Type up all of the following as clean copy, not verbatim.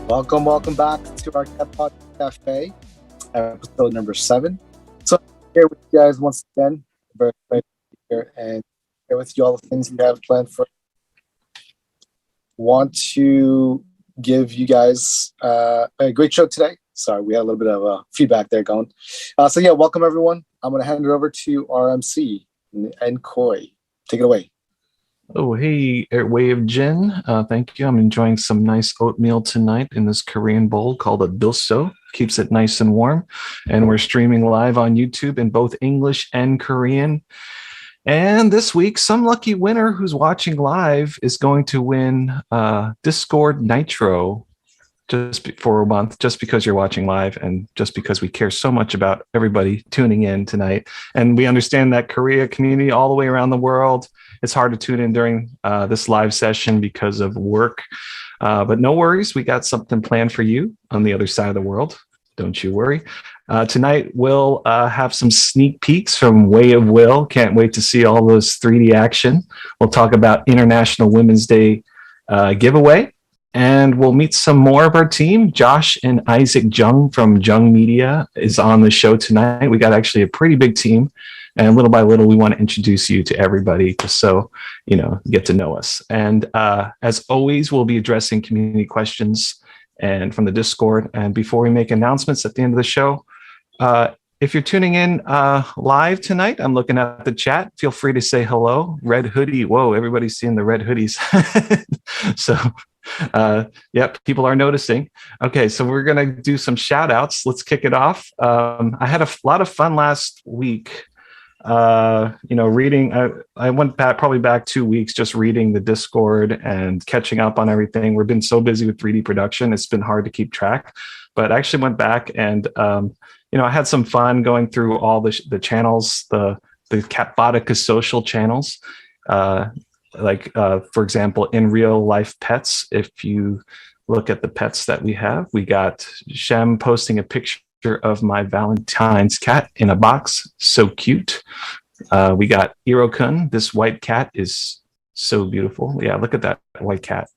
Welcome back to our Catbot Cafe, episode number 7. So I'm here with you guys once again. Very excited to be here and share with you all the things we have planned for. Want to give you guys a great show today. Sorry, we had a little bit of feedback there going. Welcome everyone. I'm going to hand it over to our MC, and Koi. Take it away. Oh, hey, Airwave Jin. Thank you. I'm enjoying some nice oatmeal tonight in this Korean bowl called a doso. Keeps it nice and warm. And we're streaming live on YouTube in both English and Korean. And this week, some lucky winner who's watching live is going to win Discord Nitro just for a month, just because you're watching live and just because we care so much about everybody tuning in tonight. And we understand that Korea community all the way around the world, it's hard to tune in during this live session because of work. But no worries, we got something planned for you on the other side of the world. Don't you worry. Tonight, we'll have some sneak peeks from Way of Will. Can't wait to see all those 3D action. We'll talk about International Women's Day giveaway. And we'll meet some more of our team. Josh and Isaac Jung from Jung Media is on the show tonight. We got actually a pretty big team. And little by little, we want to introduce you to everybody just so, get to know us. And as always, we'll be addressing community questions and from the Discord. And before we make announcements at the end of the show, if you're tuning in live tonight, I'm looking at the chat. Feel free to say hello. Red hoodie. Whoa, everybody's seeing the red hoodies. So, people are noticing. Okay, so we're going to do some shout outs. Let's kick it off. I had a lot of fun last week. Reading, I went back 2 weeks just reading the Discord and catching up on everything. We've been so busy with 3D production, it's been hard to keep track. But I actually went back and, I had some fun going through all the channels, the Catbotica social channels. For example, in real life pets, if you look at the pets that we have, we got Shem posting a picture of my Valentine's cat in a box. So cute. We got Irokun. This white cat is so beautiful. Yeah, look at that white cat.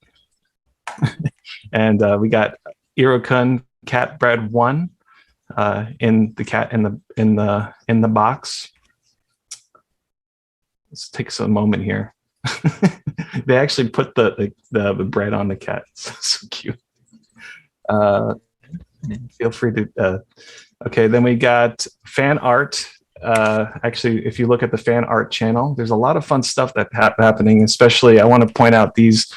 And we got Irokun Cat Bread 1 in the cat in the box. Let's take some moment here. They actually put the bread on the cat. So cute. Feel free to okay, then we got fan art. Actually, if you look at the fan art channel, there's a lot of fun stuff that's happening. Especially, I want to point out these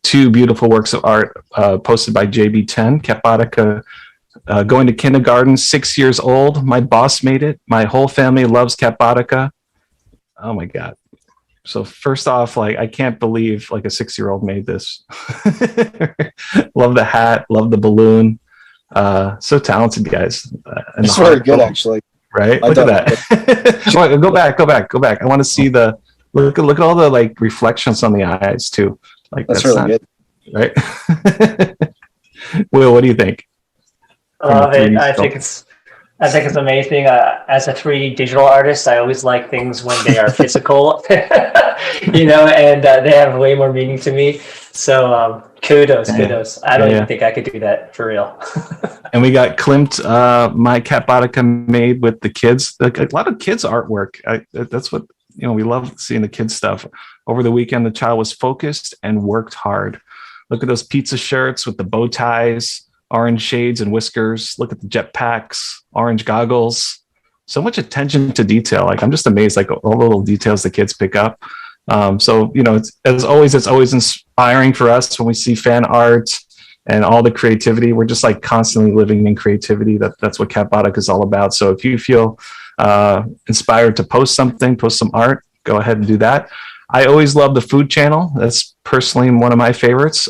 2 beautiful works of art posted by JB10 Catbotica. Going to kindergarten, 6 years old. My boss made it. My whole family loves Catbotica. Oh my god. So first off, I can't believe a 6-year-old made this. Love the hat, love the balloon. So talented, guys. It's very good, actually. Right? Look at that. Go back. I want to see the look at all the reflections on the eyes too. That's really good, right? Will, what do you think? I think it's amazing. As a 3D digital artist, I always like things when they are physical, and they have way more meaning to me. So kudos. I don't even think I could do that for real. And we got Klimt, my Catbotica made with the kids. A lot of kids artwork. That's what we love seeing the kids stuff. Over the weekend, the child was focused and worked hard. Look at those pizza shirts with the bow ties. Orange shades and whiskers. Look at the jetpacks, orange goggles. So much attention to detail. I'm just amazed, all the little details the kids pick up. It's always inspiring for us when we see fan art and all the creativity. We're just constantly living in creativity. That's what Catbotica is all about. So if you feel inspired to post some art, go ahead and do that. I always love the food channel. That's personally one of my favorites.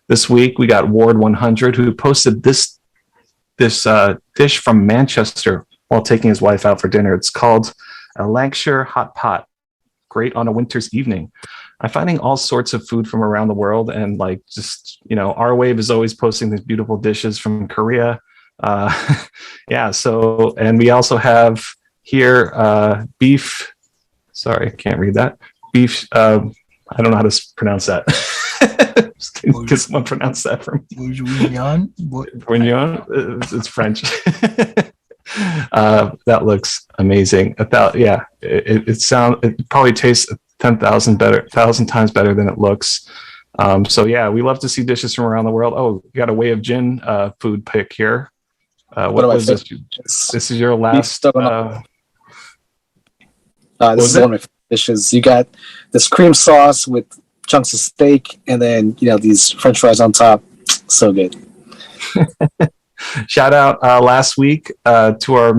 This week, we got Ward 100, who posted this dish from Manchester while taking his wife out for dinner. It's called a Lancashire hot pot. Great on a winter's evening. I'm finding all sorts of food from around the world, and our wave is always posting these beautiful dishes from Korea. So, and we also have here beef. Sorry, I can't read that. Beef. I don't know how to pronounce that. Can someone pronounce that for me? Bourguignon? It's French. That looks amazing. It probably tastes 10,000 times better than it looks. So yeah, we love to see dishes from around the world. Oh, you got a Way of Jin food pick here. What was this? This is your last. This is one of my favorite dishes. You got this cream sauce with chunks of steak, and then these French fries on top. So good. Shout out last week to our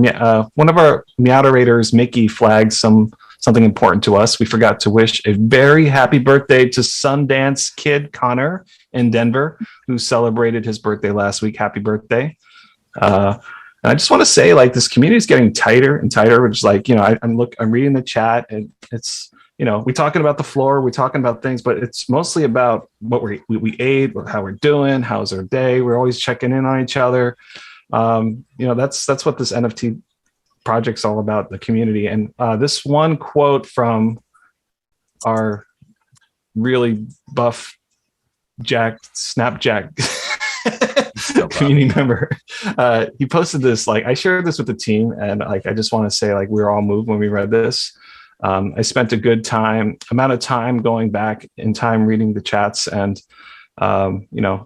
one of our Meowderators, Mickey, flagged something important to us. We forgot to wish a very happy birthday to Sundance Kid Connor in Denver, who celebrated his birthday last week. Happy birthday. And I just want to say, like, this community is getting tighter and tighter. Which is like, I'm reading the chat, and it's, we're talking about the floor, we're talking about things, but it's mostly about what we ate, how we're doing, how's our day. We're always checking in on each other. That's what this NFT project's all about, the community. And this one quote from our really buff Snapjack community member, he posted this. Like, I shared this with the team, and like, I just want to say, like, we were all moved when we read this. I spent a good amount of time going back in time reading the chats and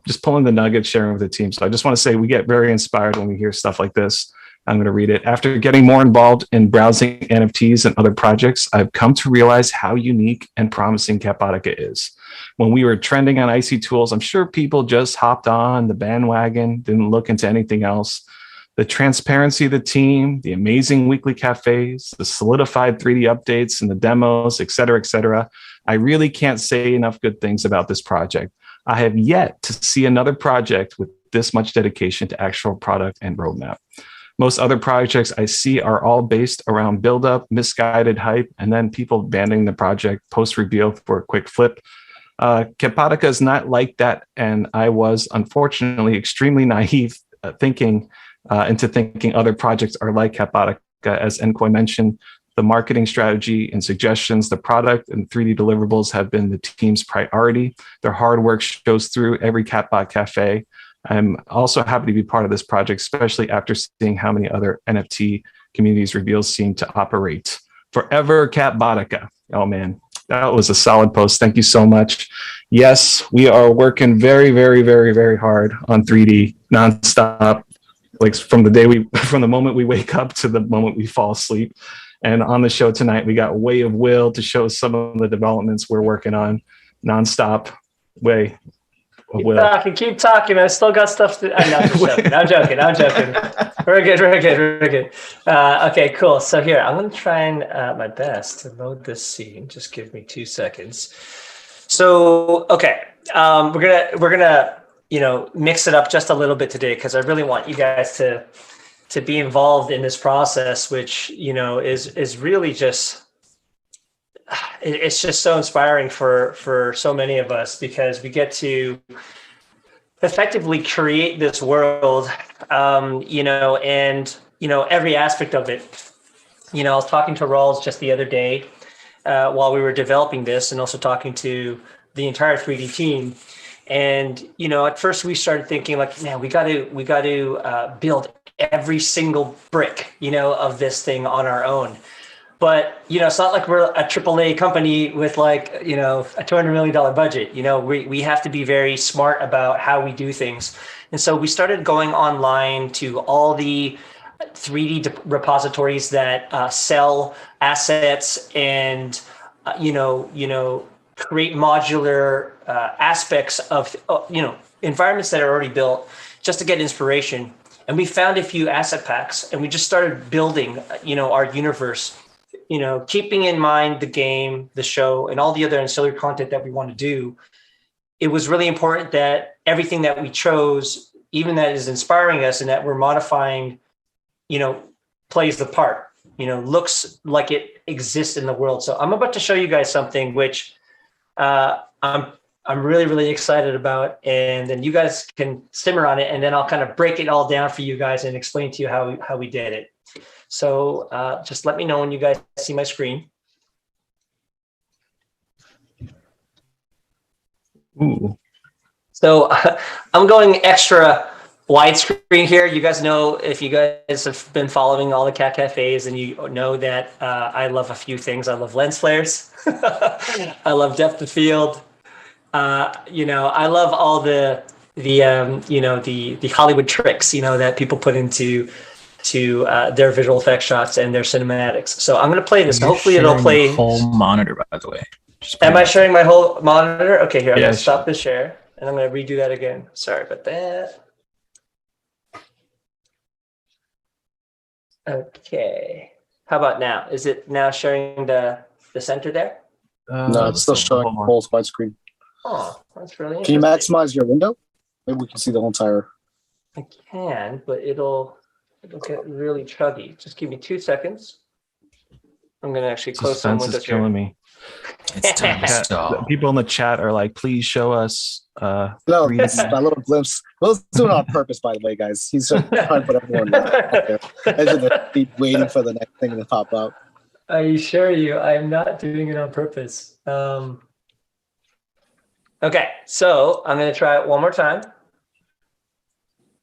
just pulling the nuggets, sharing with the team. So I just want to say we get very inspired when we hear stuff like this. I'm going to read it. After getting more involved in browsing NFTs and other projects, I've come to realize how unique and promising Catbotica is. When we were trending on Icy Tools, I'm sure people just hopped on the bandwagon, didn't look into anything else. The transparency of the team, the amazing weekly cafes, the solidified 3D updates and the demos, et cetera, I really can't say enough good things about this project. I have yet to see another project with this much dedication to actual product and roadmap. Most other projects I see are all based around build-up, misguided hype, and then people abandoning the project post-reveal for a quick flip. Catbotica is not like that, and I was unfortunately extremely naive into thinking other projects are like Catbotica. As Nkoi mentioned, the marketing strategy and suggestions, the product and 3D deliverables have been the team's priority. Their hard work shows through every Catbot cafe. I'm also happy to be part of this project, especially after seeing how many other NFT communities reveals seem to operate. Forever Catbotica. Oh man, that was a solid post. Thank you so much. Yes, we are working very, very, very, very hard on 3D nonstop. Like from the moment we wake up to the moment we fall asleep. And on the show tonight, we got Way of Will to show some of the developments we're working on nonstop. Way of Will. Keep talking. I still got stuff to. I'm joking. We're good. Okay, cool. So here, I'm going to try and my best to load this scene. Just give me 2 seconds. So, okay, we're gonna mix it up just a little bit today, because I really want you guys to be involved in this process, which is really just, it's just so inspiring for so many of us, because we get to effectively create this world, and every aspect of it. I was talking to Rawls just the other day while we were developing this, and also talking to the entire 3D team. And, at first we started thinking like, man, we got to build every single brick, of this thing on our own. But, it's not like we're a AAA company with like, a $200 million budget. We have to be very smart about how we do things. And so we started going online to all the 3D repositories that sell assets and, create modular aspects of, environments that are already built, just to get inspiration. And we found a few asset packs, and we just started building, our universe, keeping in mind the game, the show, and all the other ancillary content that we want to do. It was really important that everything that we chose, even that is inspiring us and that we're modifying, plays the part, looks like it exists in the world. So I'm about to show you guys something which I'm really, really excited about, and then you guys can simmer on it, and then I'll kind of break it all down for you guys and explain to you how we did it. So just let me know when you guys see my screen. Ooh. So I'm going extra widescreen here. You guys know, if you guys have been following all the cat cafes, and you know that I love a few things. I love lens flares. I love depth of field. I love all the Hollywood tricks, that people put into their visual effects shots and their cinematics. So I'm going to play this. Hopefully it'll play. Whole monitor, by the way. Am I sharing my whole monitor? Okay, here, I'm going to stop the share and I'm going to redo that again. Sorry about that. Okay. How about now? Is it now sharing the center there? No, it's still showing full widescreen. Oh, that's really interesting. Can you maximize your window? Maybe we can see the whole entire. I can, but it'll get really chuggy. Just give me 2 seconds. I'm gonna actually close some windows here. Killing me. It's time to stop. People in the chat are like, please show us. No, this is my little glimpse. Will's doing it on purpose, by the way, guys. He's trying to put everyone out there. Imagine the feet waiting for the next thing to pop up. I assure you, I'm not doing it on purpose. Okay, so I'm going to try it one more time.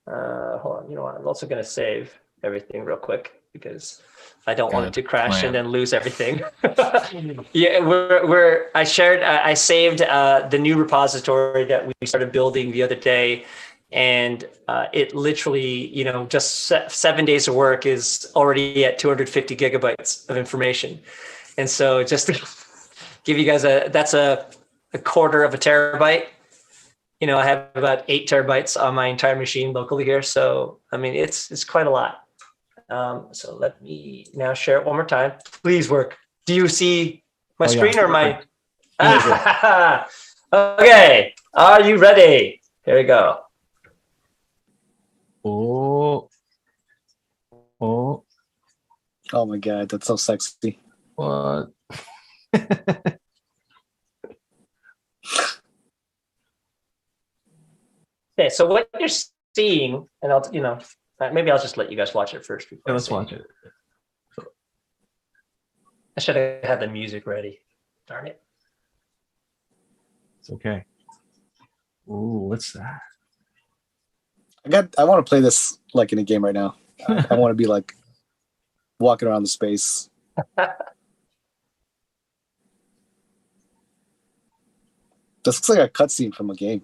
Hold on, you know what? I'm also going to save everything real quick because I don't want it to crash and then lose everything. Yeah, I saved the new repository that we started building the other day, and it literally, just 7 days of work is already at 250 gigabytes of information. And so just to give you guys that's a quarter of a terabyte. I have about 8 terabytes on my entire machine locally here. So, I mean, it's quite a lot. So let me now share it one more time. Please work. Do you see my screen or my? Okay. Are you ready? Here we go. Oh my God, that's so sexy. What? Okay, so what you're seeing, and maybe I'll just let you guys watch it first. Yeah, let's watch it. I should have had the music ready. Darn it. It's okay. Ooh, what's that? I want to play this like in a game right now. I want to be like walking around the space. This looks like a cutscene from a game.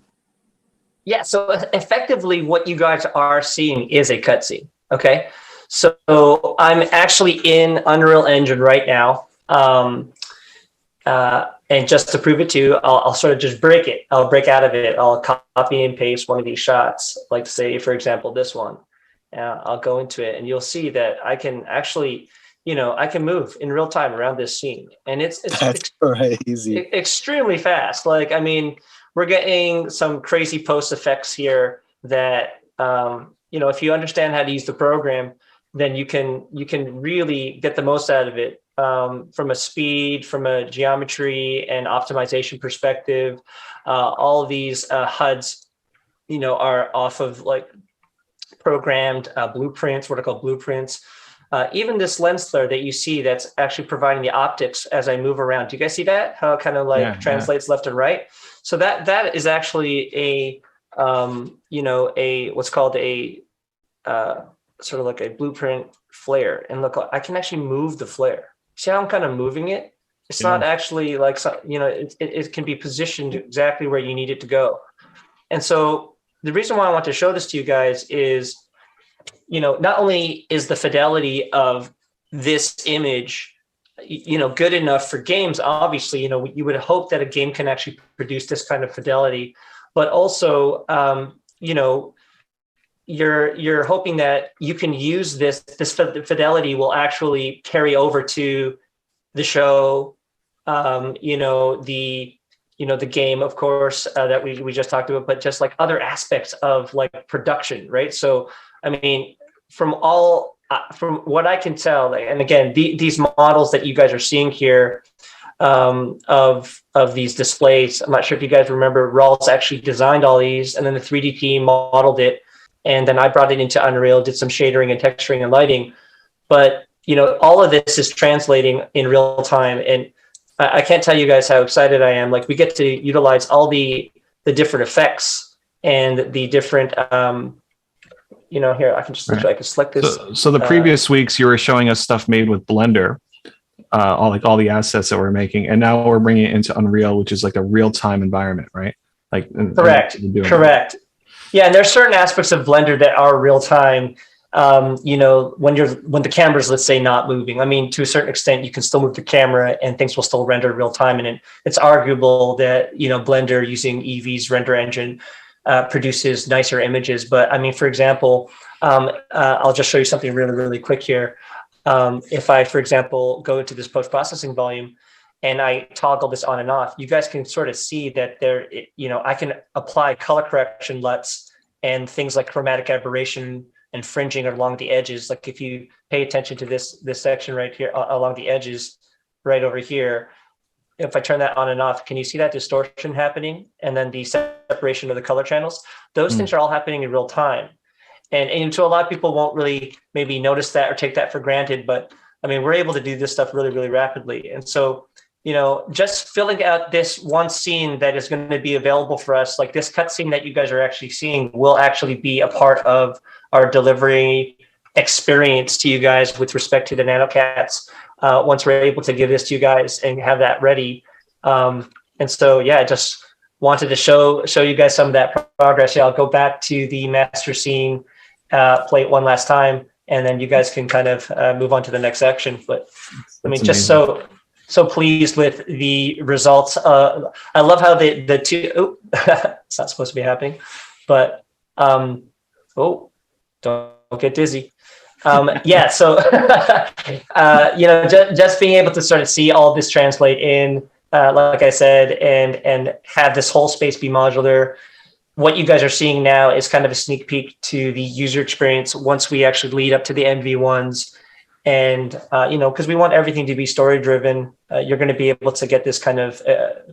Yeah, so effectively what you guys are seeing is a cutscene, okay? So I'm actually in Unreal Engine right now. And just to prove it to you, I'll sort of just break it. I'll break out of it. I'll copy and paste one of these shots, like say, for example, this one. I'll go into it and you'll see that I can actually, I can move in real time around this scene. And it's crazy. Extremely fast. Like, I mean, we're getting some crazy post effects here that, if you understand how to use the program, then you can really get the most out of it from a speed, from a geometry and optimization perspective. All of these HUDs, are off of like programmed blueprints, what are called blueprints. Even this lens flare that you see that's actually providing the optics as I move around. Do you guys see that? How it kind of translates left and right? So that is actually a what's called a sort of like a blueprint flare. And look, I can actually move the flare. See how I'm kind of moving it? It's not actually like, it can be positioned exactly where you need it to go. And so the reason why I want to show this to you guys is, not only is the fidelity of this image, good enough for games, obviously, you would hope that a game can actually produce this kind of fidelity, but also, you're hoping that you can use this fidelity will actually carry over to the show, the game, of course, that we just talked about, but just like other aspects of like production, right? So, I mean, from what I can tell, and again, these models that you guys are seeing here of these displays, I'm not sure if you guys remember, Rawls actually designed all these, and then the 3D team modeled it, and then I brought it into Unreal, did some shadering and texturing and lighting. But all of this is translating in real time, and I can't tell you guys how excited I am. Like, we get to utilize all the the different effects and the different, here, I can just, I can select this. So the previous weeks you were showing us stuff made with Blender, all the assets that we're making, and now we're bringing it into Unreal, which is like a real-time environment, right? Correct. Yeah, and there's certain aspects of Blender that are real-time. When the camera's, let's say, not moving. I mean, to a certain extent, you can still move the camera and things will still render real time. And it's arguable that, Blender using Eevee's render engine produces nicer images. But I mean, for example, I'll just show you something really, really quick here. If I, for example, go into this post-processing volume and I toggle this on and off, you guys can sort of see that I can apply color correction LUTs and things like chromatic aberration and fringing along the edges. Like if you pay attention to this section right here along the edges right over here, if I turn that on and off, can you see that distortion happening? And then the separation of the color channels, those things are all happening in real time. And so a lot of people won't really maybe notice that or take that for granted, but I mean, we're able to do this stuff really, really rapidly. And so, just filling out this one scene that is going to be available for us, like this cutscene that you guys are actually seeing will actually be a part of our delivery experience to you guys with respect to the NanoCats once we're able to give this to you guys and have that ready. And so, I just wanted to show you guys some of that progress. I'll go back to the master scene, play it one last time, and then you guys can kind of move on to the next section. But I mean, just so pleased with the results. I love how the two, it's not supposed to be happening, but, don't get dizzy. So, just being able to sort of see all this translate in, like I said, and have this whole space be modular. What you guys are seeing now is kind of a sneak peek to the user experience once we actually lead up to the MV1s. And, because we want everything to be story driven, you're going to be able to get this kind of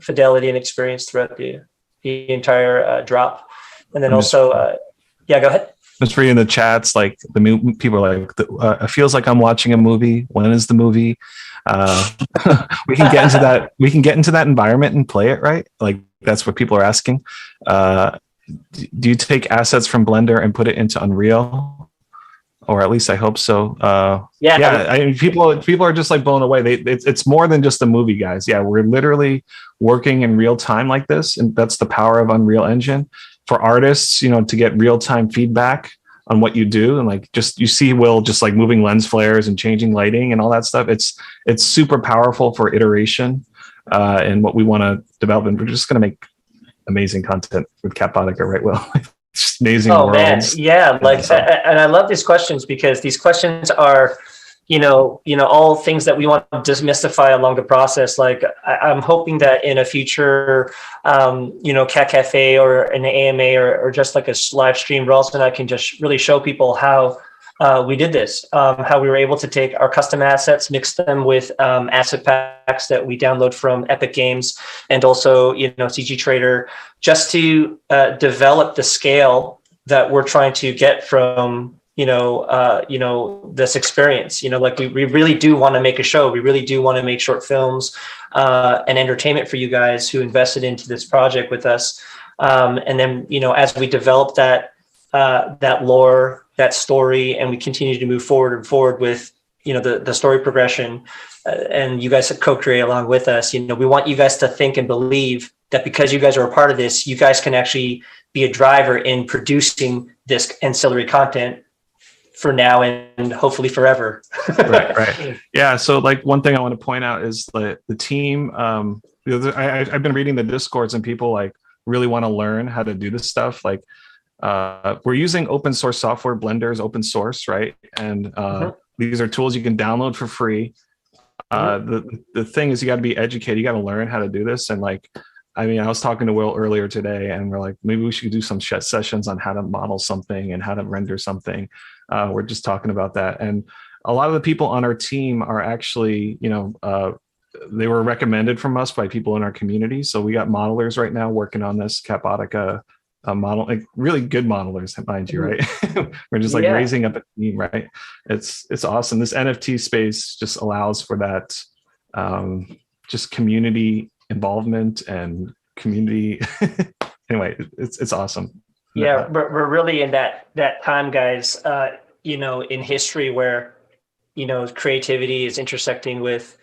fidelity and experience throughout the entire drop. And then go ahead. Just reading the chats, like people are like, it feels like I'm watching a movie. When is the movie? We can get into that. We can get into that environment and play it, right? Like that's what people are asking. Do you take assets from Blender and put it into Unreal? Or at least I hope so. I mean, people are just like blown away. It's more than just a movie, guys. Yeah, we're literally working in real time like this, and that's the power of Unreal Engine for artists. To get real time feedback on what you do, and like you see Will just like moving lens flares and changing lighting and all that stuff. It's super powerful for iteration and what we want to develop. And we're just going to make amazing content with Catbotica, right, Will? Just amazing worlds. Man, yeah, and I love these questions because these questions are, all things that we want to demystify along the process. Like I'm hoping that in a future, Cat Cafe or an AMA or just like a live stream, Ralston, I can just really show people how we did this, how we were able to take our custom assets, mix them with asset packs that we download from Epic Games and also, CG Trader, just to develop the scale that we're trying to get from, this experience. Like we really do want to make a show. We really do want to make short films and entertainment for you guys who invested into this project with us. And then, as we develop that lore, that story, and we continue to move forward with, the story progression, and you guys co-create along with us. We want you guys to think and believe that because you guys are a part of this, you guys can actually be a driver in producing this ancillary content for now and hopefully forever. Right. Yeah. So like one thing I want to point out is the team. I've been reading the Discords and people like really want to learn how to do this stuff. Like we're using open source software. Blender is open source, right? And these are tools you can download for free. The thing is you got to be educated. You got to learn how to do this. And like, I mean, I was talking to Will earlier today and we're like, maybe we should do some sessions on how to model something and how to render something. We're just talking about that. And a lot of the people on our team are actually, they were recommended from us by people in our community. So we got modelers right now working on this Catbotica model, like really good modelers, mind you, right? We're just like raising up a team, right? It's awesome. This NFT space just allows for that, just community involvement and community anyway, it's awesome. Yeah, we're really in that time, guys. In history where creativity is intersecting with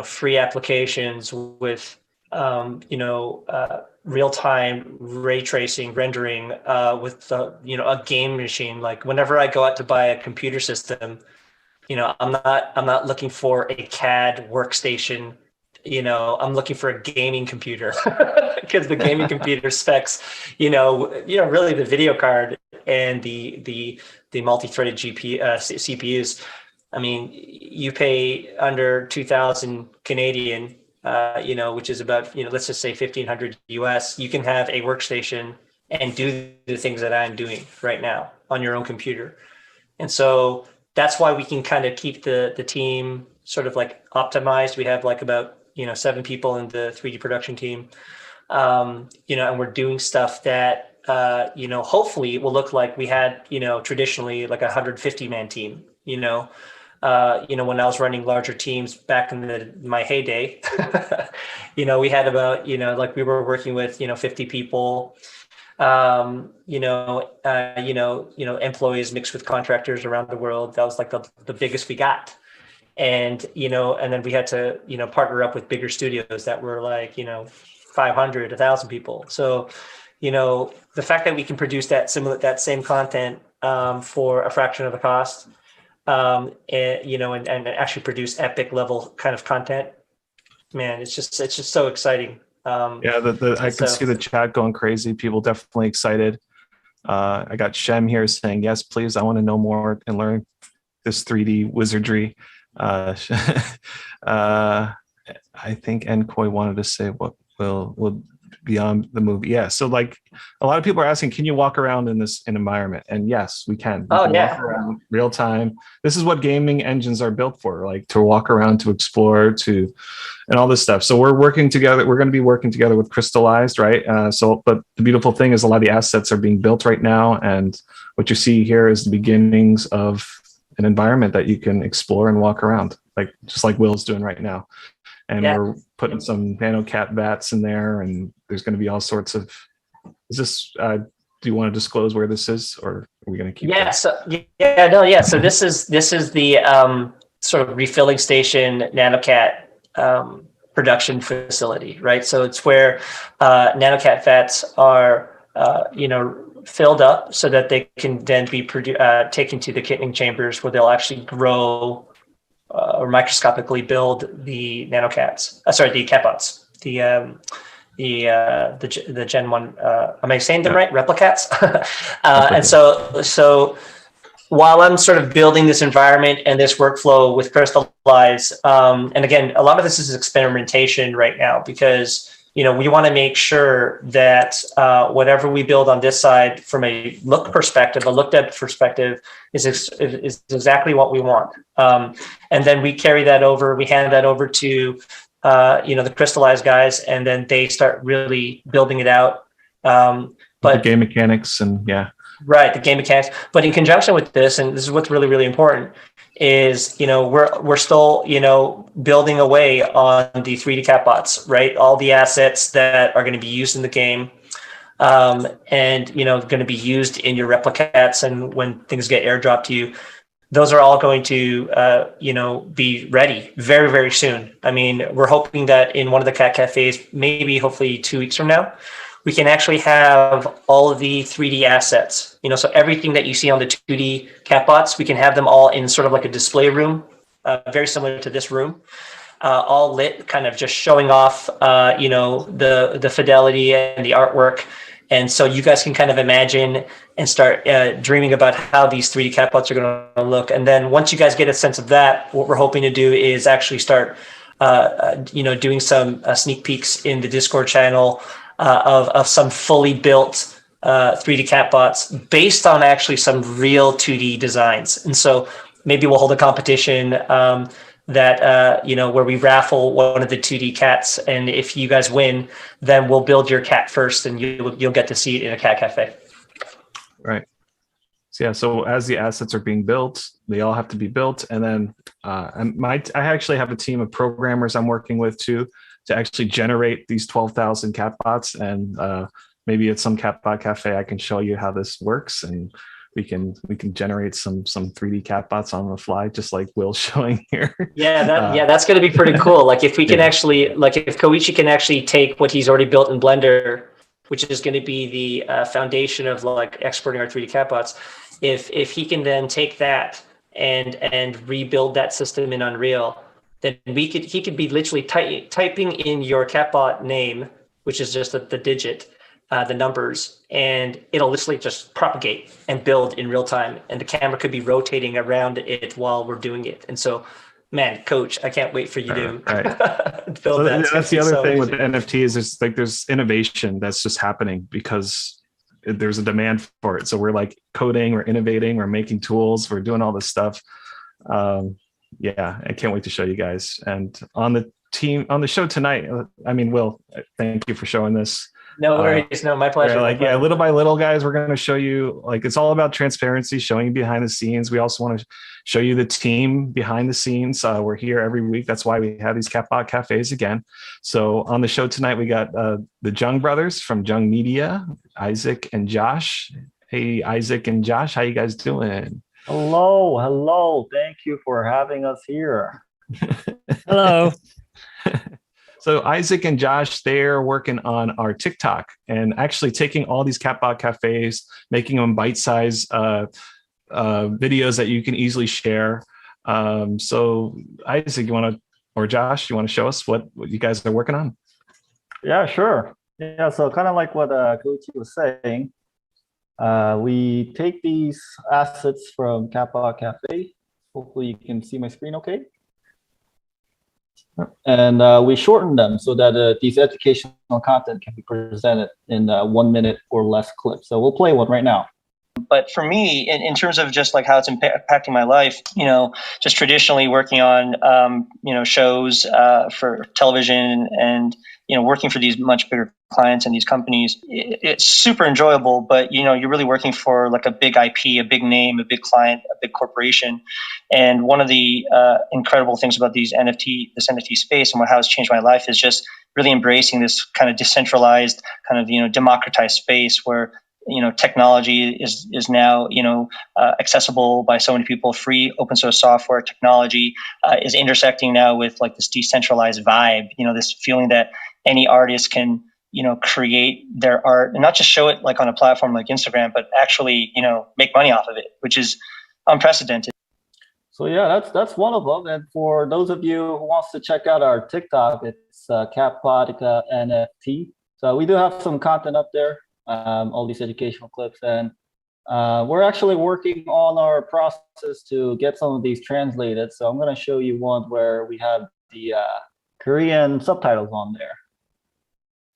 free applications with real time ray tracing, rendering with a game machine. Like whenever I go out to buy a computer system, I'm not looking for a CAD workstation. I'm looking for a gaming computer because the gaming computer specs, really the video card and the multi-threaded CPUs. I mean, you pay under 2,000 Canadian, which is about, let's just say 1,500 US. You can have a workstation and do the things that I'm doing right now on your own computer. And so that's why we can kind of keep the team sort of like optimized. We have like about 7 people in the 3D production team, and we're doing stuff that hopefully will look like we had traditionally like a 150-man team. When I was running larger teams back in my heyday, we had about like we were working with 50 people. Employees mixed with contractors around the world. That was like the biggest we got. And, and then we had to, partner up with bigger studios that were like, 500, 1,000 people. So, the fact that we can produce that same content, for a fraction of the cost, and actually produce epic level kind of content, man, it's just so exciting. I can see the chat going crazy. People definitely excited. I got Shem here saying, yes, please. I want to know more and learn this 3D wizardry. I think Nkoi wanted to say what will beyond the movie. Yeah. So like a lot of people are asking, can you walk around in this environment? And yes, we can. We can walk around real time. This is what gaming engines are built for, like to walk around, to explore, and all this stuff. So we're working together. We're going to be working together with Crystallized, right? But the beautiful thing is a lot of the assets are being built right now. And what you see here is the beginnings of an environment that you can explore and walk around, just like Will's doing right now. And we're putting some NanoCat bats in there, and there's going to be all sorts of. Is this? Do you want to disclose where this is, or are we going to keep? So this is the sort of refilling station NanoCat production facility, right? So it's where NanoCat vats are, filled up so that they can then be taken to the kitting chambers where they'll actually grow. Or microscopically build the nanocats. The catbots. The Gen 1. Am I saying them right? Replicats. And so while I'm sort of building this environment and this workflow with Crystallize, and again, a lot of this is experimentation right now because we want to make sure that whatever we build on this side from a looked perspective is exactly what we want. And then we carry that over, we hand that over to, the Crystallized guys, and then they start really building it out. But the game mechanics Right, the game mechanics. But in conjunction with this, and this is what's really, really important, is we're still building away on the 3D catbots, right? All the assets that are going to be used in the game, and going to be used in your replicats, and when things get airdropped to you, those are all going to be ready very, very soon. I mean, we're hoping that in one of the cat cafes, maybe hopefully 2 weeks from now, we can actually have all of the 3D assets, so everything that you see on the 2D catbots, we can have them all in sort of like a display room, very similar to this room, all lit, kind of just showing off, the fidelity and the artwork. And so you guys can kind of imagine and start dreaming about how these 3D catbots are going to look. And then once you guys get a sense of that, what we're hoping to do is actually start, doing some sneak peeks in the Discord channel, of some fully built 3D catbots based on actually some real 2D designs. And so maybe we'll hold a competition where we raffle one of the 2D cats, and if you guys win, then we'll build your cat first, and you'll get to see it in a cat cafe. Right. So as the assets are being built, they all have to be built, and then I actually have a team of programmers I'm working with too. to actually generate these 12,000 catbots. And maybe at some Catbot cafe, I can show you how this works, and we can generate some 3D catbots on the fly, just like Will's showing here. That's going to be pretty cool. Like if we can actually, like if Koichi can actually take what he's already built in Blender, which is going to be the foundation of like exporting our 3D catbots, if he can then take that and rebuild that system in Unreal, then he could be literally typing in your catbot name, which is just the digit, the numbers, and it'll literally just propagate and build in real time. And the camera could be rotating around it while we're doing it. And so, man, Coach, I can't wait for you to build that. That's the other thing with the NFT is there's innovation that's just happening because there's a demand for it. So we're like coding, we're innovating, we're making tools, we're doing all this stuff. I can't wait to show you guys. And on the show tonight, Will, thank you for showing this. No worries. No, my pleasure. Little by little, guys, we're going to show you, it's all about transparency, showing you behind the scenes. We also want to show you the team behind the scenes. We're here every week. That's why we have these Catbot cafes again. So on the show tonight, we got the Jung brothers from Jung Media, Isaac and Josh. Hey, Isaac and Josh, how you guys doing? Hello. Thank you for having us here. Hello. So Isaac and Josh, they're working on our TikTok and actually taking all these Catbot cafes, making them bite-sized videos that you can easily share. So Isaac, or Josh, you want to show us what you guys are working on? Yeah, sure. Yeah, so kind of like what Koichi was saying, we take these assets from Catbot Cafe. Hopefully you can see my screen okay. And we shorten them so that these educational content can be presented in 1 minute or less clips. So we'll play one right now. But for me, in terms of just like how it's impacting my life, just traditionally working on, shows for television and, working for these much bigger clients and these companies, it's super enjoyable. But, you're really working for like a big IP, a big name, a big client, a big corporation. And one of the incredible things about this NFT space and how it's changed my life is just really embracing this kind of decentralized, kind of, democratized space where technology is now, accessible by so many people. Free open source software technology is intersecting now with like this decentralized vibe, this feeling that any artist can, create their art and not just show it like on a platform like Instagram, but actually, make money off of it, which is unprecedented. So yeah, that's one of them. And for those of you who wants to check out our TikTok, it's Catbot NFT. So we do have some content up there. All these educational clips, and we're actually working on our process to get some of these translated. So I'm going to show you one where we have the Korean subtitles on there.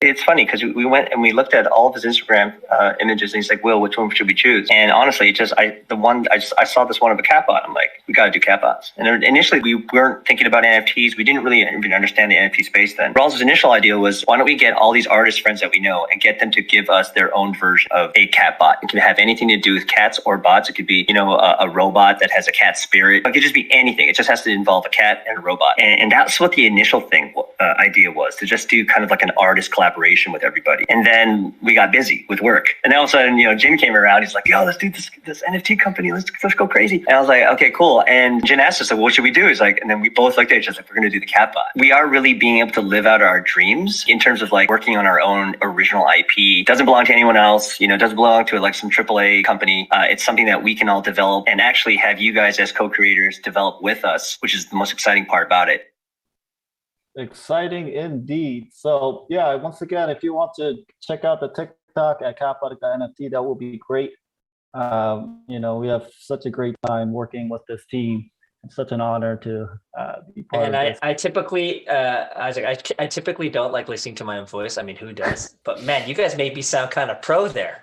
It's funny because we went and we looked at all of his Instagram images, and he's like, "Will, which one should we choose?" And honestly, I saw this one of a catbot. I'm like, we got to do catbots. And initially, we weren't thinking about NFTs. We didn't really even understand the NFT space then. Rawls' initial idea was, why don't we get all these artist friends that we know and get them to give us their own version of a catbot? It can have anything to do with cats or bots. It could be, a robot that has a cat spirit. It could just be anything. It just has to involve a cat and a robot. And that's what the initial idea was, to just do kind of like an artist collaboration with everybody. And then we got busy with work. And then all of a sudden, Jin came around. He's like, yo, let's do this NFT company. Let's go crazy. And I was like, okay, cool. And Jin asked us, like, what should we do? He's like, and then we both looked at each other, like, we're going to do the Catbot. We are really being able to live out our dreams in terms of like working on our own original IP. It doesn't belong to anyone else. It doesn't belong to like some AAA company. It's something that we can all develop and actually have you guys as co-creators develop with us, which is the most exciting part about it. Exciting indeed. So yeah, once again, if you want to check out the TikTok at Catbot.NFT, that will be great. We have such a great time working with this team. It's such an honor to be part of this. I typically, Isaac, I typically don't like listening to my own voice. I mean, who does? But man, you guys made me sound kind of pro there.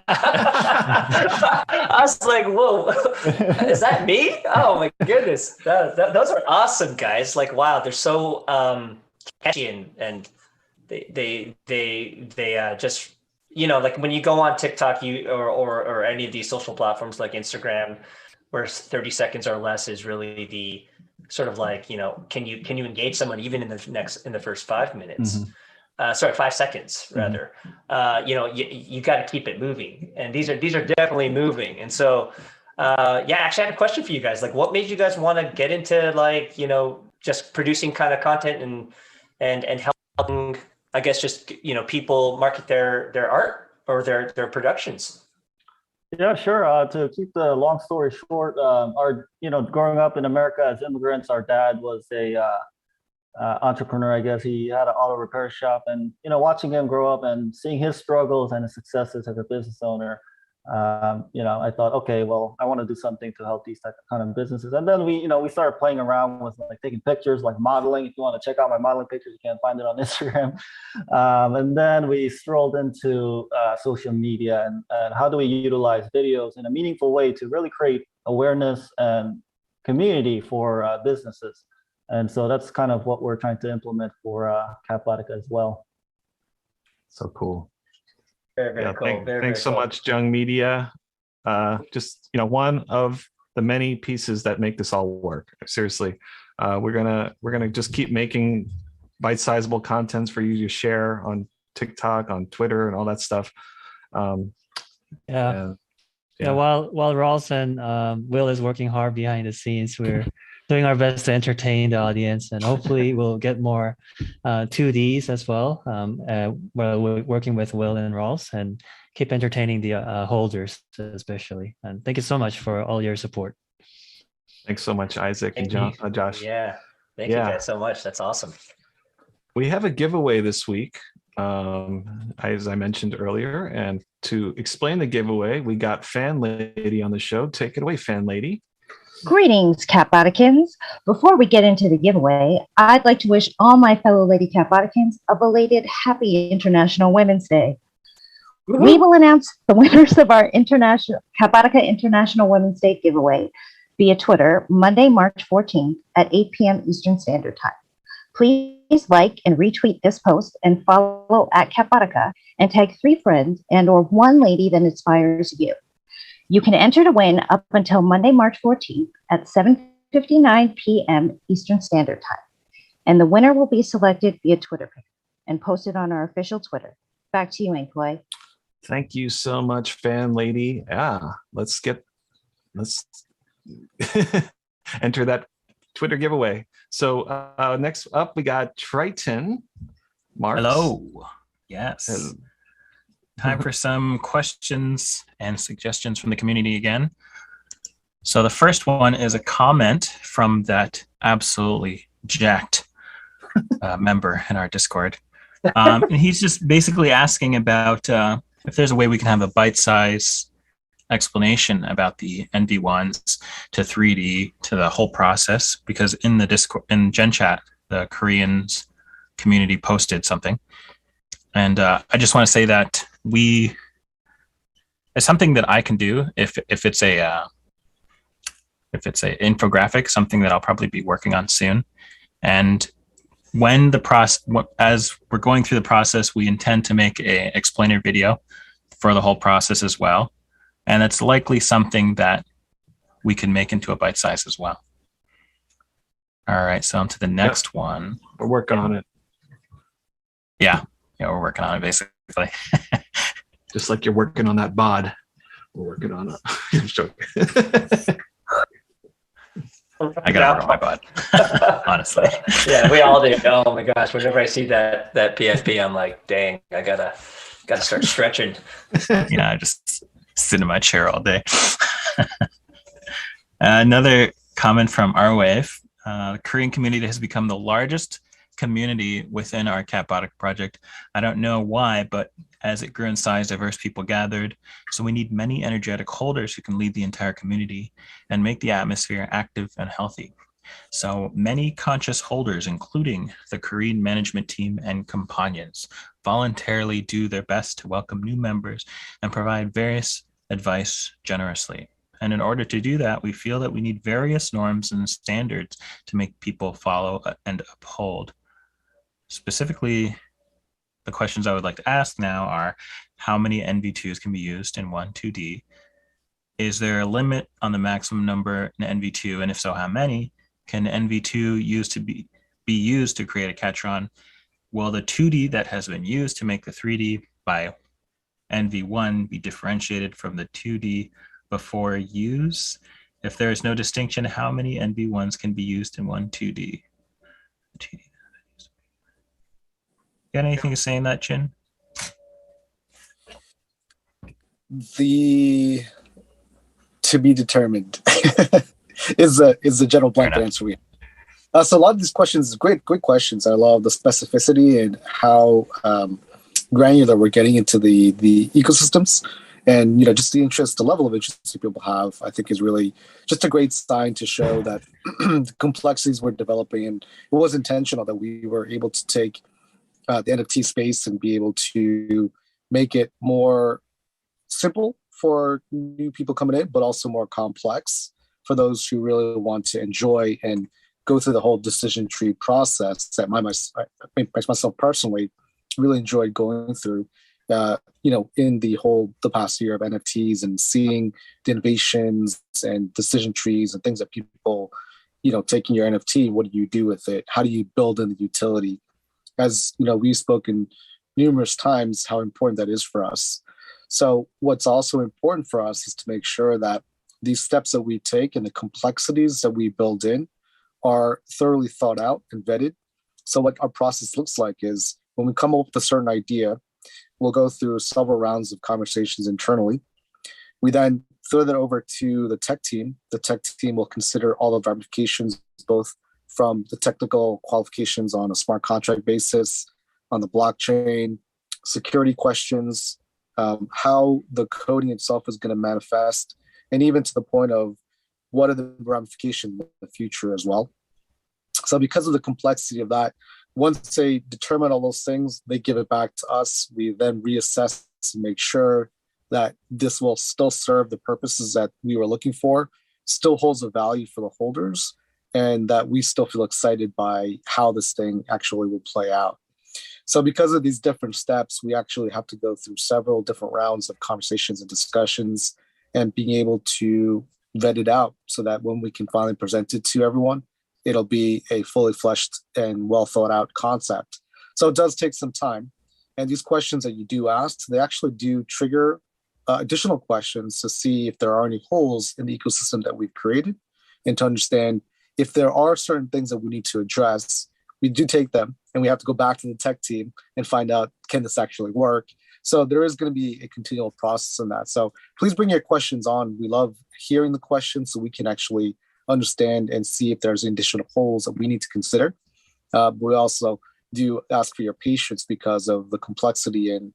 I was like, whoa, is that me? Oh my goodness. Those are awesome, guys. Like, wow, they're so catchy and they just, like when you go on TikTok, or any of these social platforms like Instagram, where 30 seconds or less is really sort of like, can you engage someone even in the first 5 minutes? 5 seconds rather. You got to keep it moving, and these are definitely moving. And so, actually, I had a question for you guys. Like, what made you guys want to get into just producing kind of content and helping, I guess, just people market their art or their productions? Yeah, sure. To keep the long story short, growing up in America as immigrants, our dad was a entrepreneur, I guess. He had an auto repair shop, and watching him grow up and seeing his struggles and his successes as a business owner, I thought, okay, well, I want to do something to help these kind of businesses. And then we started playing around with like taking pictures, like modeling. If you want to check out my modeling pictures, you can find it on Instagram. And then we strolled into social media and how do we utilize videos in a meaningful way to really create awareness and community for businesses. And so that's kind of what we're trying to implement for Catbot as well. So cool. Very cool. Thanks so much, Jung Media. Just one of the many pieces that make this all work. Seriously, we're gonna just keep making bite-sizable contents for you to share on TikTok, on Twitter, and all that stuff. While Ross and Will is working hard behind the scenes, we're doing our best to entertain the audience, and hopefully we'll get more 2Ds as well. We're working with Will and Ross and keep entertaining the holders especially. And thank you so much for all your support. Thanks so much, Isaac and Josh. Yeah, thank you guys so much. That's awesome. We have a giveaway this week, as I mentioned earlier. And to explain the giveaway, we got Fan Lady on the show. Take it away, Fan Lady. Greetings, Catbotikins. Before we get into the giveaway, I'd like to wish all my fellow Lady Catbotikins a belated Happy International Women's Day. Woo-hoo. We will announce the winners of our Catbotica International Women's Day giveaway via Twitter Monday, March 14th at 8 p.m. Eastern Standard Time. Please like and retweet this post and follow at Catbotica and tag 3 friends and/or one lady that inspires you. You can enter to win up until Monday, March 14th at 7:59 p.m. Eastern Standard Time. And the winner will be selected via Twitter and posted on our official Twitter. Back to you, Ankoy. Thank you so much, Fan Lady. Let's enter that Twitter giveaway. So next up, we got Triton. Marks. Hello. Yes. Time for some questions and suggestions from the community again. So the first one is a comment from that absolutely jacked member in our Discord. And he's just basically asking about if there's a way we can have a bite-size explanation about the NV1s to 3D to the whole process, because in the Discord, in Gen Chat, the Koreans community posted something. And I just want to say that it's something that I can do if it's a infographic, something that I'll probably be working on soon. And when as we're going through the process, we intend to make a explainer video for the whole process as well. And it's likely something that we can make into a bite size as well. All right, so on to the next one. We're working on it. Yeah, we're working on it basically. Just like you're working on that bod. We're working on it. I'm joking. I gotta work my bod, honestly. Yeah, we all do. Oh my gosh! Whenever I see that PFP, I'm like, dang, I gotta start stretching. I just sit in my chair all day. Another comment from our wave. The Korean community has become the largest community within our Catbot project. I don't know why, but as it grew in size, diverse people gathered. So we need many energetic holders who can lead the entire community and make the atmosphere active and healthy. So many conscious holders, including the Korean management team and companions, voluntarily do their best to welcome new members and provide various advice generously. And in order to do that, we feel that we need various norms and standards to make people follow and uphold. Specifically, the questions I would like to ask now are, how many NV2s can be used in 2D? Is there a limit on the maximum number in NV2? And if so, how many? can NV2 be used to create a catch-on? Will the 2D that has been used to make the 3D by NV1 be differentiated from the 2D before use? If there is no distinction, how many NV1s can be used in one 2D? Got anything to say in that, Chin? The to be determined is the general blanket answer we have. So a lot of these questions, great questions. I love the specificity and how granular we're getting into the ecosystems, and just the level of interest people have, I think, is really just a great sign to show that the complexities we're developing, and it was intentional that we were able to take the NFT space and be able to make it more simple for new people coming in, but also more complex for those who really want to enjoy and go through the whole decision tree process that myself personally really enjoyed going through, in the past year of NFTs, and seeing the innovations and decision trees and things that people, taking your NFT, what do you do with it? How do you build in the utility? As we've spoken numerous times how important that is for us. So what's also important for us is to make sure that these steps that we take and the complexities that we build in are thoroughly thought out and vetted. So what our process looks like is, when we come up with a certain idea, we'll go through several rounds of conversations internally. We then throw that over to the tech team. The tech team will consider all of our applications, both from the technical qualifications on a smart contract basis, on the blockchain, security questions, how the coding itself is going to manifest, and even to the point of what are the ramifications in the future as well. So because of the complexity of that, once they determine all those things, they give it back to us. We then reassess and make sure that this will still serve the purposes that we were looking for, still holds a value for the holders, and that we still feel excited by how this thing actually will play out. So because of these different steps, we actually have to go through several different rounds of conversations and discussions, and being able to vet it out so that when we can finally present it to everyone, it'll be a fully fleshed and well thought out concept. So it does take some time. And these questions that you do ask, they actually do trigger additional questions to see if there are any holes in the ecosystem that we've created, and to understand if there are certain things that we need to address. We do take them and we have to go back to the tech team and find out, can this actually work? So there is going to be a continual process in that. So please bring your questions on. We love hearing the questions so we can actually understand and see if there's additional holes that we need to consider. We also do ask for your patience because of the complexity and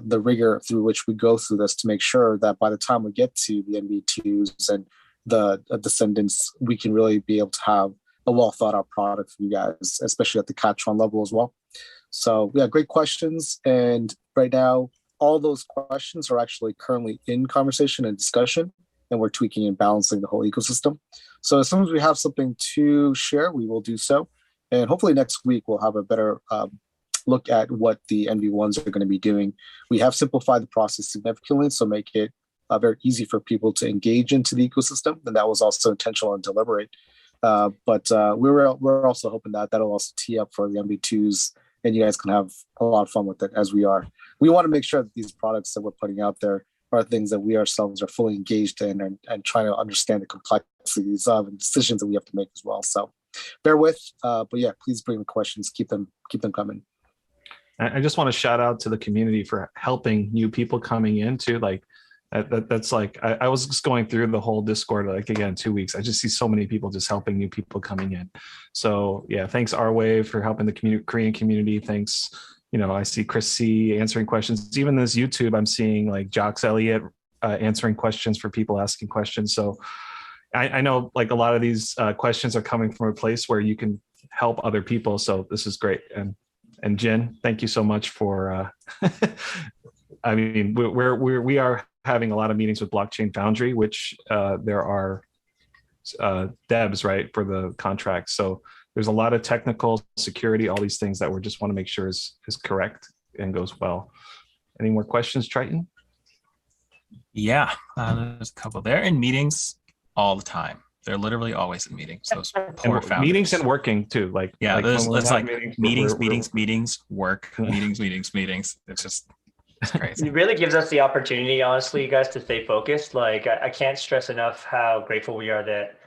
the rigor through which we go through this, to make sure that by the time we get to the NV2s and the descendants, we can really be able to have a well thought out product for you guys, especially at the catch-on level as well. So yeah, great questions. And right now, all those questions are actually currently in conversation and discussion, and we're tweaking and balancing the whole ecosystem. So as soon as we have something to share, we will do so. And hopefully next week, we'll have a better look at what the NV1s are going to be doing. We have simplified the process significantly, so make it very easy for people to engage into the ecosystem. And that was also intentional and deliberate. But we're also hoping that that'll also tee up for the NV2s, and you guys can have a lot of fun with it as we are. We want to make sure that these products that we're putting out there are things that we ourselves are fully engaged in, and trying to understand the complexities of and decisions that we have to make as well. So bear with, but yeah, please bring the questions, keep them coming. I just want to shout out to the community for helping new people coming in too. Like that's like, I was just going through the whole Discord, like again, 2 weeks. I just see so many people just helping new people coming in. So yeah, thanks R-Wave for helping the Korean community. Thanks. I see Chris C answering questions. Even this YouTube, I'm seeing like Jocks Elliott answering questions for people asking questions. So I know like a lot of these questions are coming from a place where you can help other people. So this is great. And Jen, thank you so much for, I mean, we are having a lot of meetings with Blockchain Foundry, which there are devs, right, for the contract. So there's a lot of technical security, all these things that we just want to make sure is correct and goes well. Any more questions, Triton? Yeah, there's a couple. They're in meetings all the time. They're literally always in meetings. Those poor founders. Meetings and working too. It's like meetings, work, meetings. It's crazy. It really gives us the opportunity, honestly, you guys, to stay focused. Like I can't stress enough how grateful we are that,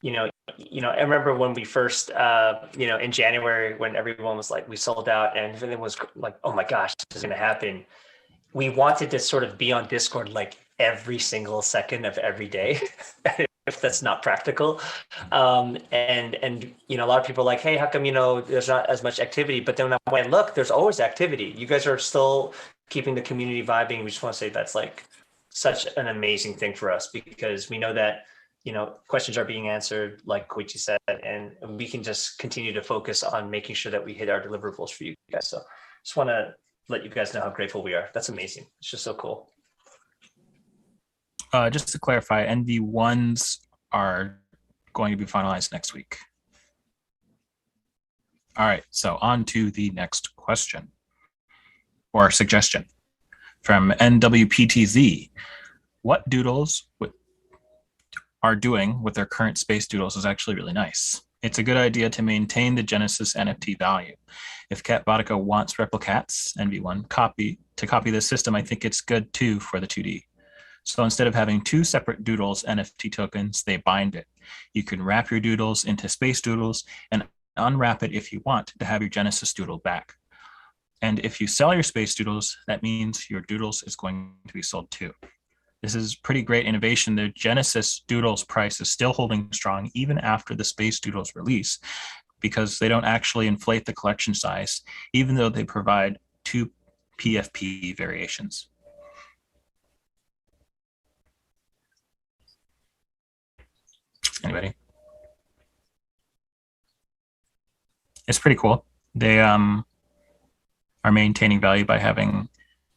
I remember when we first, in January, when everyone was like, we sold out and everything was like, oh my gosh, this is going to happen. We wanted to sort of be on Discord like every single second of every day, if that's not practical. And a lot of people are like, hey, how come, there's not as much activity? But then when I look, there's always activity. You guys are still keeping the community vibing. We just want to say that's like such an amazing thing for us, because we know that, questions are being answered, like Koichi said, and we can just continue to focus on making sure that we hit our deliverables for you guys. So just want to let you guys know how grateful we are. That's amazing. It's just so cool. Just to clarify, NV1s are going to be finalized next week. All right, so on to the next question or suggestion from NWPTZ. What doodles are doing with their current space doodles is actually really nice. It's a good idea to maintain the Genesis NFT value. If Catbotica wants replicats, NV1, copy this system, I think it's good too for the 2D. So instead of having two separate doodles NFT tokens, they bind it. You can wrap your doodles into space doodles and unwrap it if you want to have your Genesis doodle back. And if you sell your space doodles, that means your doodles is going to be sold too. This is pretty great innovation. The Genesis doodles price is still holding strong even after the space doodles release, because they don't actually inflate the collection size, even though they provide two PFP variations. Anybody? It's pretty cool. They are maintaining value by having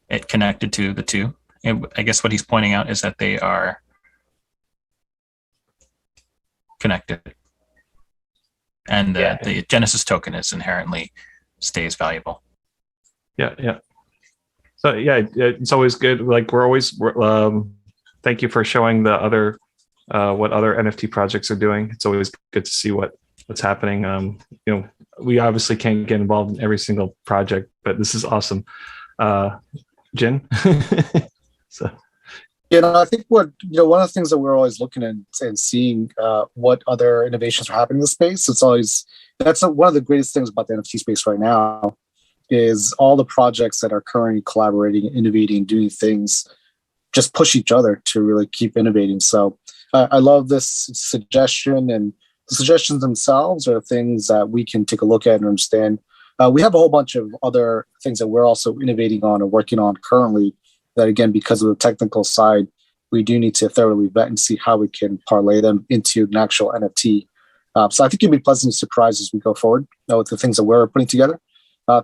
it connected to the two. I guess what he's pointing out is that they are connected, and the Genesis token is inherently stays valuable. Yeah. So it's always good. Like we're always thank you for showing the other what other NFT projects are doing. It's always good to see what's happening. We obviously can't get involved in every single project, but this is awesome. Jin. So. I think one of the things that we're always looking at and seeing what other innovations are happening in the space. That's one of the greatest things about the NFT space right now is all the projects that are currently collaborating, innovating, doing things, just push each other to really keep innovating. So I love this suggestion, and the suggestions themselves are things that we can take a look at and understand. We have a whole bunch of other things that we're also innovating on and working on currently that, again, because of the technical side, we do need to thoroughly vet and see how we can parlay them into an actual NFT. So I think you'll be pleasantly surprised as we go forward with the things that we're putting together.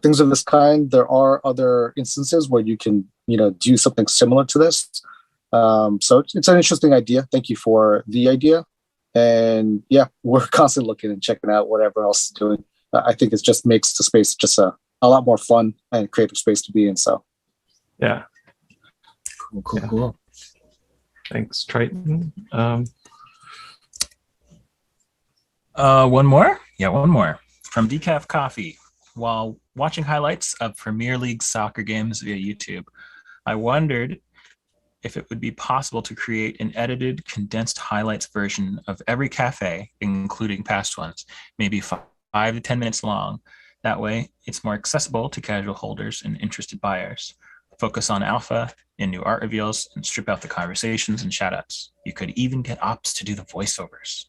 Things of this kind, there are other instances where you can, do something similar to this. So it's an interesting idea. Thank you for the idea. And we're constantly looking and checking out whatever else is doing. I think it just makes the space just a lot more fun and creative space to be in. So, yeah. Cool. Thanks, Triton. One more? Yeah, one more. From Decaf Coffee. While watching highlights of Premier League soccer games via YouTube, I wondered if it would be possible to create an edited, condensed highlights version of every cafe, including past ones, maybe 5 to 10 minutes long. That way, it's more accessible to casual holders and interested buyers. Focus on alpha and new art reveals and strip out the conversations and shoutouts. You could even get ops to do the voiceovers.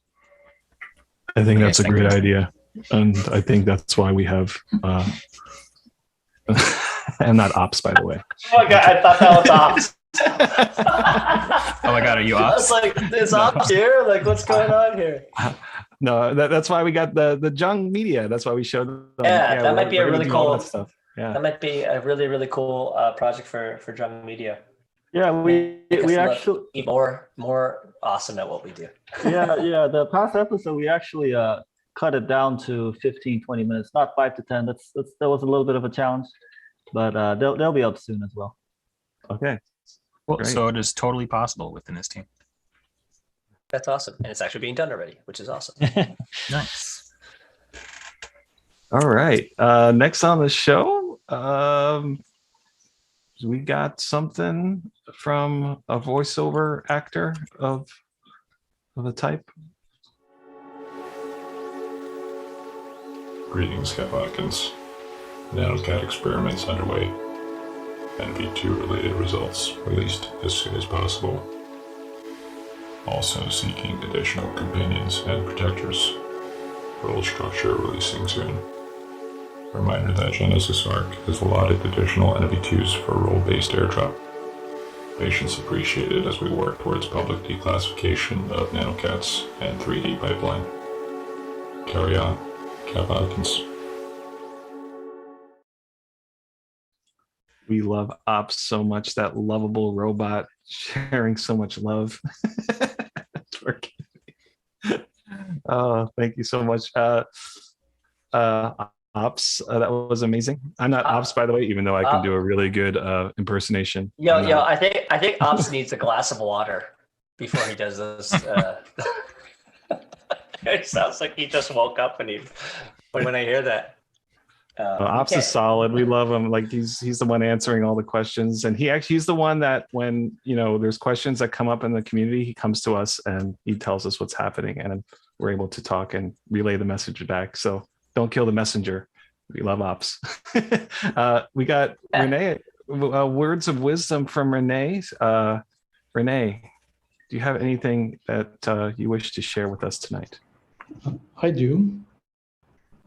I think that's a great idea. And I think that's why we have and not ops, by the way. Oh my god, I thought that was ops. Oh my god, are you ops? I was like, is ops here? Like, what's going on here? No, that's why we got the Jung Media. That's why we showed them. That might be a really cool stuff. Yeah, that might be a really, really cool project for Jung Media. Yeah, we actually be more awesome at what we do. yeah. The past episode we actually cut it down to 15-20 minutes, not 5 to 10. That was a little bit of a challenge, but they'll be up soon as well. Okay. Well, so it is totally possible within this team. That's awesome. And it's actually being done already, which is awesome. Nice. All right. Next on the show, we got something from a voiceover actor of a type. Greetings, Catbotikins. NanoCat experiments underway. NV2 related results released as soon as possible. Also seeking additional companions and protectors. Role structure releasing soon. Reminder that Genesis Arc has allotted additional NV2s for role-based airdrop. Patience appreciated as we work towards public declassification of NanoCats and 3D pipeline. Carry on, Catbotikins. We love Ops so much, that lovable robot sharing so much love. Oh, thank you so much. Ops, that was amazing. I'm not Ops, by the way, even though I can do a really good impersonation. I think Ops needs a glass of water before he does this. It sounds like he just woke up when I hear that. Ops is solid. We love him. Like he's the one answering all the questions, and he's the one that when there's questions that come up in the community, he comes to us and he tells us what's happening, and we're able to talk and relay the message back. So don't kill the messenger. We love Ops. We got Renee. Words of wisdom from Renee. Renee, do you have anything that you wish to share with us tonight? I do.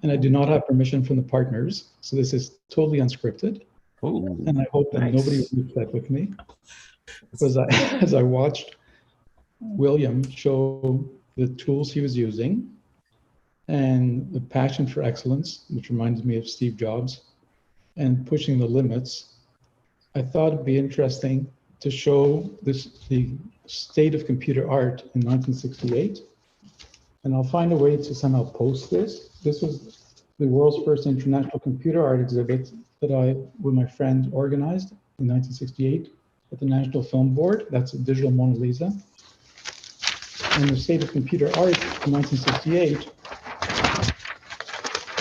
And I do not have permission from the partners, so this is totally unscripted. Ooh, and I hope that nobody will be upset with me. Because as I watched William show the tools he was using and the passion for excellence, which reminds me of Steve Jobs, and pushing the limits, I thought it'd be interesting to show the state of computer art in 1968. And I'll find a way to somehow post this. This was the world's first international computer art exhibit that I, with my friend, organized in 1968 at the National Film Board. That's a digital Mona Lisa. And the state of computer art in 1968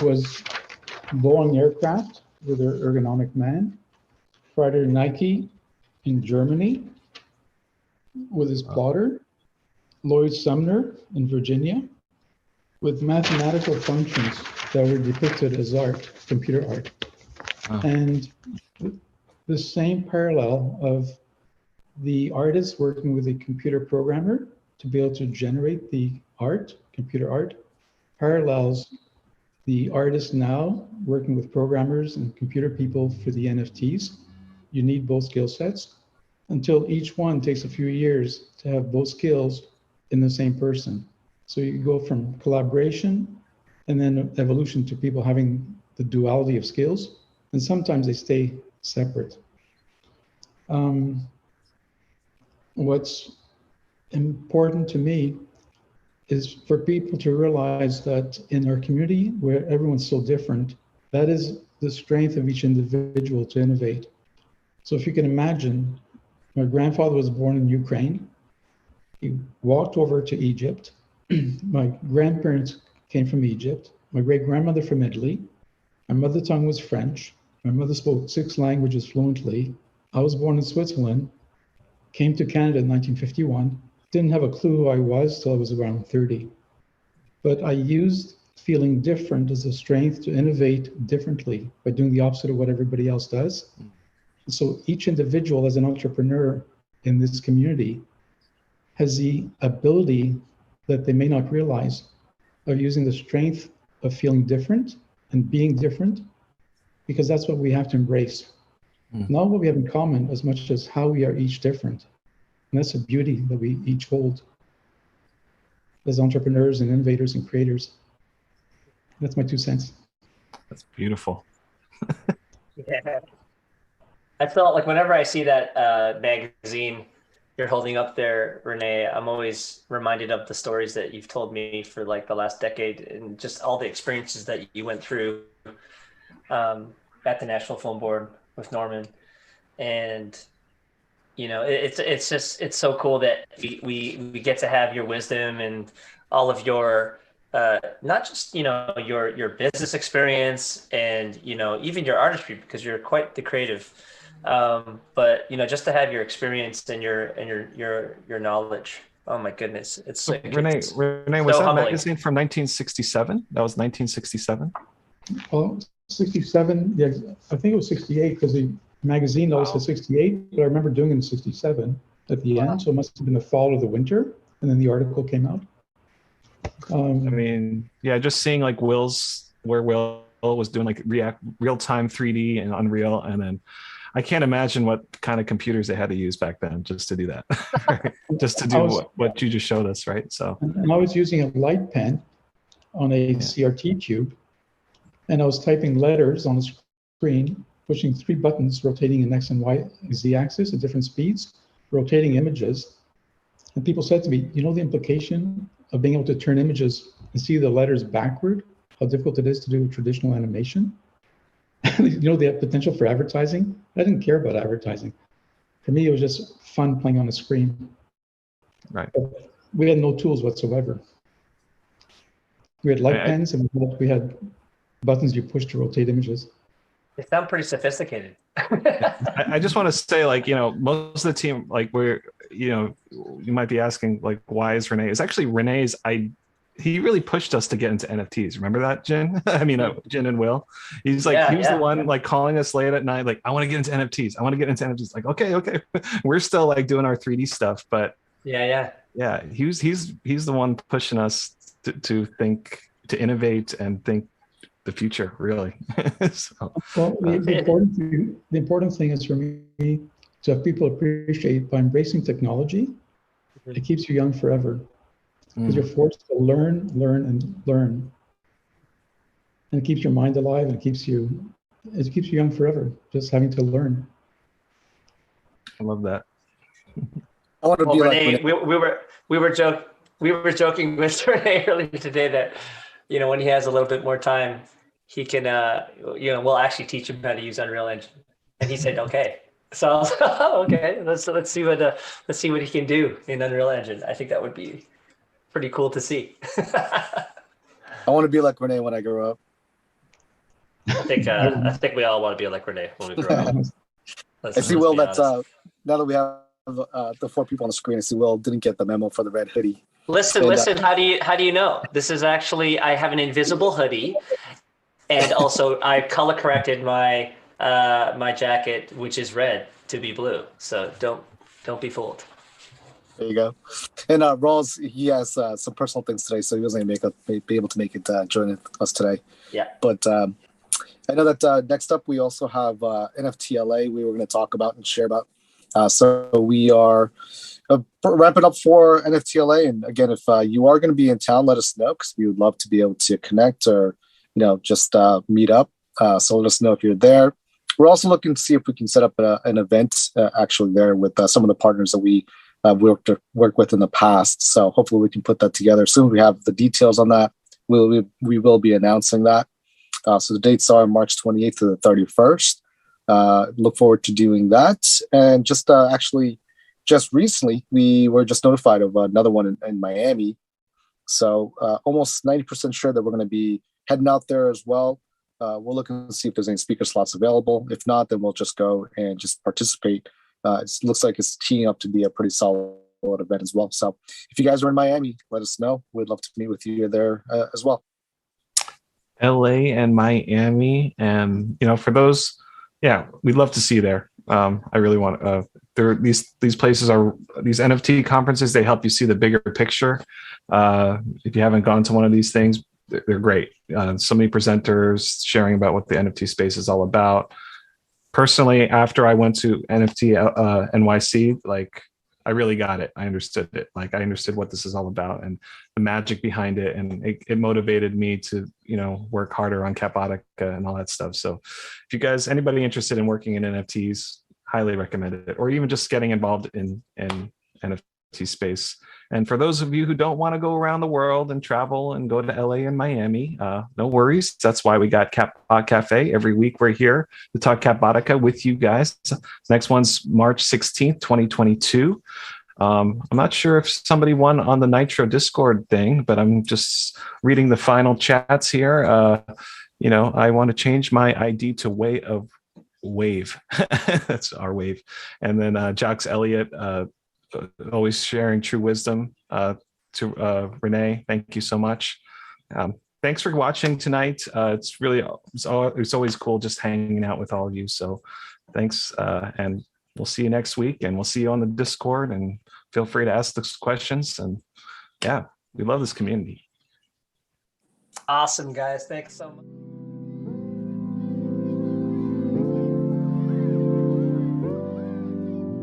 was Boeing aircraft with their ergonomic man, Frieder Nike in Germany with his plotter, Lloyd Sumner in Virginia, with mathematical functions that were depicted as art, computer art. Oh. And the same parallel of the artist working with a computer programmer to be able to generate the art, computer art, parallels the artist now working with programmers and computer people for the NFTs. You need both skill sets until each one takes a few years to have both skills in the same person. So you go from collaboration and then evolution to people having the duality of skills, and sometimes they stay separate. What's important to me is for people to realize that in our community where everyone's so different, that is the strength of each individual to innovate. So if you can imagine, my grandfather was born in Ukraine. He walked over to Egypt. My grandparents came from Egypt. My great-grandmother from Italy. My mother tongue was French. My mother spoke 6 languages fluently. I was born in Switzerland, came to Canada in 1951. Didn't have a clue who I was till I was around 30. But I used feeling different as a strength to innovate differently by doing the opposite of what everybody else does. So each individual as an entrepreneur in this community has the ability that they may not realize of using the strength of feeling different and being different, because that's what we have to embrace. Not what we have in common as much as how we are each different. And that's a beauty that we each hold as entrepreneurs and innovators and creators. That's my 2 cents. That's beautiful. Yeah. I felt like whenever I see that magazine you're holding up there, Renee, I'm always reminded of the stories that you've told me for like the last decade and just all the experiences that you went through at the National Film Board with Norman. And it's so cool that we get to have your wisdom and all of your not just your business experience and even your artistry, because you're quite the creative, but just to have your experience and your knowledge. Oh my goodness, So Renee, was so that humbling. magazine from 1967? That was 1967. Well, 67. Yeah, I think it was 68 because the magazine always said 68, but I remember doing it in 67 at the end. So it must have been the fall or the winter, and then the article came out. I mean, yeah, just seeing like Will was doing like real-time 3D and Unreal, and then I can't imagine what kind of computers they had to use back then just to do that, right? Just to do what you just showed us, right? So, and I was using a light pen on a CRT tube, and I was typing letters on the screen, pushing 3 buttons, rotating in X and Y, Z-axis at different speeds, rotating images. And people said to me, the implication of being able to turn images and see the letters backward, how difficult it is to do traditional animation? They have potential for advertising. I didn't care about advertising. For me, it was just fun playing on a screen. Right. But we had no tools whatsoever. We had light pens, and we had buttons you push to rotate images. They sound pretty sophisticated. I just want to say, like, most of the team, like, you might be asking, like, why is Renee? It's actually Renee's. He really pushed us to get into NFTs. Remember that, Jin? I mean, Jin and Will. He's like, he was the one like calling us late at night, like, I want to get into NFTs. I want to get into NFTs. Like, okay. We're still like doing our 3D stuff, but yeah. He's the one pushing us to think, to innovate and think the future, really. So, well, the important thing is for me to have people appreciate by embracing technology. It keeps you young forever. Because you're forced to learn, and it keeps your mind alive, and it keeps you young forever, just having to learn. I love that. I want to be Renee, like we were joking with Renee earlier today that when he has a little bit more time, he can we'll actually teach him how to use Unreal Engine, and he said okay. So I was like, oh, okay, let's see what he can do in Unreal Engine. I think that would be pretty cool to see. I want to be like Renee when I grow up. I think we all want to be like Renee when we grow up. I see Will. That's now that we have the 4 people on the screen. I see Will didn't get the memo for the red hoodie. Listen. How do you know? This is actually, I have an invisible hoodie, and also I color corrected my my jacket, which is red, to be blue. So don't be fooled. There you go. And Rawls, he has some personal things today, so he wasn't going to be able to make it join us today. Yeah. But I know that next up we also have NFTLA we were going to talk about and share about. So we are wrapping up for NFTLA. And again, if you are going to be in town, let us know, because we would love to be able to connect or just meet up. So let us know if you're there. We're also looking to see if we can set up an event actually there with some of the partners that we worked with in the past. So hopefully we can put that together. As soon as we have the details on that, we will be announcing that. So the dates are March 28th to the 31st. Look forward to doing that. And just recently, we were just notified of another one in Miami. So almost 90% sure that we're going to be heading out there as well. We'll look and see if there's any speaker slots available. If not, then we'll just go and just participate. It looks like it's teeing up to be a pretty solid event as well. So if you guys are in Miami, let us know. We'd love to meet with you there as well. LA and Miami, and for those, we'd love to see you there. I really want these places are these NFT conferences. They help you see the bigger picture. If you haven't gone to one of these things, they're great. So many presenters sharing about what the NFT space is all about. Personally, after I went to NFT NYC, like, I really got it. I understood it. Like, I understood what this is all about and the magic behind it. And it motivated me to, work harder on Catbot and all that stuff. So if you guys, anybody interested in working in NFTs, highly recommend it. Or even just getting involved in NFTs space. And for those of you who don't want to go around the world and travel and go to LA and Miami, no worries. That's why we got Catbot Cafe. Every week we're here to talk Catbotica with you guys. Next one's March 16th, 2022. I'm not sure if somebody won on the Nitro Discord thing, but I'm just reading the final chats here. I want to change my ID to Wave. That's our Wave. And then Jocks Elliott, always sharing true wisdom to Renee. Thank you so much. Thanks for watching tonight. It's always cool just hanging out with all of you. So thanks. And we'll see you next week, and we'll see you on the Discord, and feel free to ask those questions. And yeah, we love this community. Awesome, guys. Thanks so much.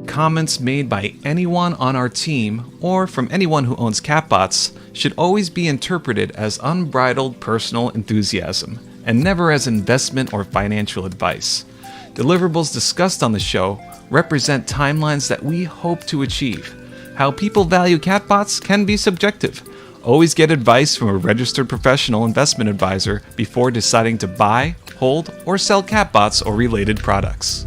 Comments made by anyone on our team or from anyone who owns Catbots should always be interpreted as unbridled personal enthusiasm and never as investment or financial advice. Deliverables discussed on the show represent timelines that we hope to achieve. How people value Catbots can be subjective. Always get advice from a registered professional investment advisor before deciding to buy, hold, or sell Catbots or related products.